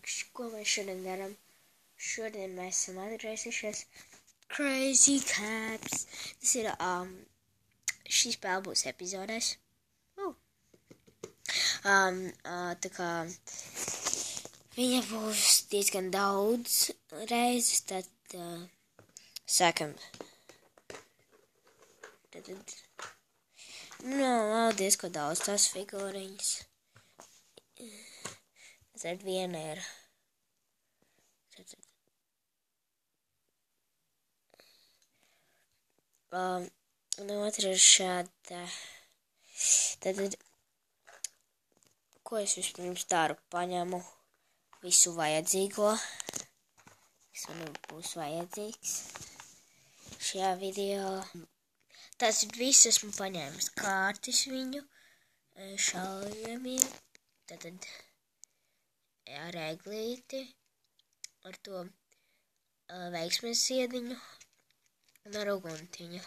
cilvēks, ko mēs šodien darām? Šodien mēs esam atgriezušies Crazy Caps. Tas ir, šī spēle būs epizodēs. Tā kā viņa būs diezgan daudz reizes, tad sākam. Tad nav diezgan daudz tās figūriņas. Tad viena ir. Un otra ir šāda. Tad, ko es vispirms daru? Paņemu visu vajadzīgo, kas man būs vajadzīgs šajā video. Tas viss esmu paņēmis kārtis viņu, šaujamiem, tad ar eglīti, ar to veiksmes iediņu un ar uguntiņu.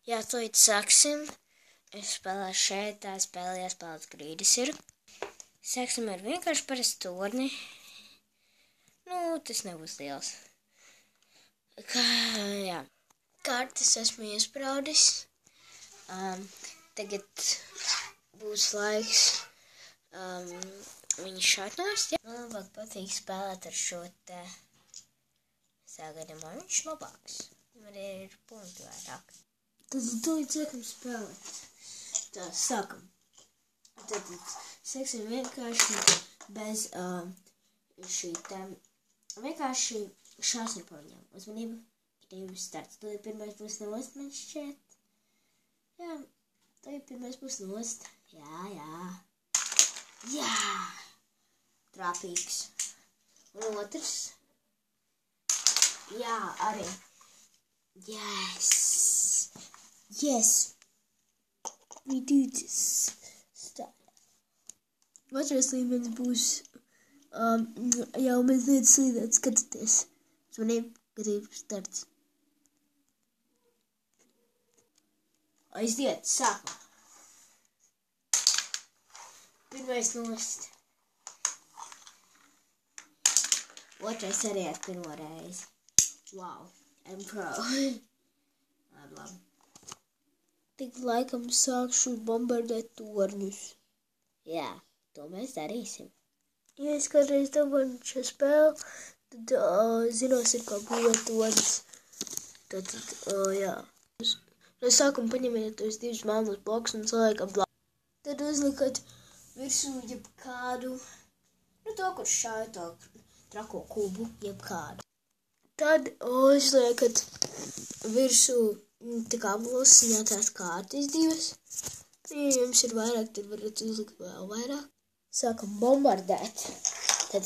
Jā, to it sāksim. Es spēlēšu šeit, tā spēlē jāspēlēt grīdas ir. Sāksim ar vienkārši parastu torni. Tas nebūs liels. Jā. Kartes esmu iespraudis. Tagad būs laiks viņu šautnāst. Man labāk patīk spēlēt ar šo te sagaidām, viņš labāks. Man ir punkti vairāk. Tad tūlīt sākam spēlēt. Tā, sākam. Tad sāksim vienkārši bez šī te. Vienkārši šausmi pa viņam. Uzmanību, grības starts. Tad pirmais būs nost, man šķiet. Jā, tad pirmais būs nost. Jā. Trāpīgs. Un otrs. Jā, arī. Yes. We do this. Stop. Otrais līmenis būs jau mazliet slīdēt, skatieties. Uzmanību, grības starts. Aiziet, sākumā. Pirmais nost. Otrais arī ar pirmo reizi. Wow, I'm pro. Labi. Tik laikam sākšu bombardēt torņus. Jā, to mēs darīsim. Ja es kādreiz dabūju šo spēli, tad zināsim, kā būvēt torņus. Tad, jā. No sākuma paņemiet tos divus melnos blokus un saliekam blakus. Tad uzlikat virsū jebkādu, to, kurš šāja to trako kubu, jebkādu. Tad uzliekat virsū tā kā mulsiņā tās kārtas divas. Ja jums ir vairāk, tad varat uzlikt vēl vairāk. Sākam bombardēt. Tad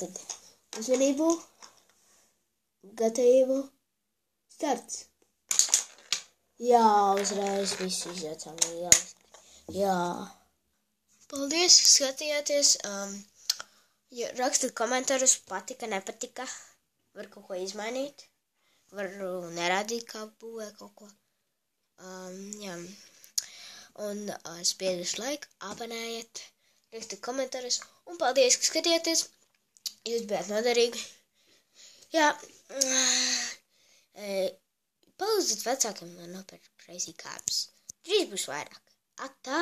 uzmanību, gatavību, starts. Jā, uzreiz visu izjaucām lieliski. Jā. Paldies, ka skatījāties. Rakstat komentārus, patika, nepatika. Var kaut ko izmainīt. Varu nerādīt, kā būvē kaut ko. Jā. Un spiediet laiku, abonējiet, rakstat komentārus. Un paldies, ka skatījāties. Jūs bijāt noderīgi. Jā. Palīdziet vecākiem nopērkt Crazy Caps. Drīz būs vairāk. Atā!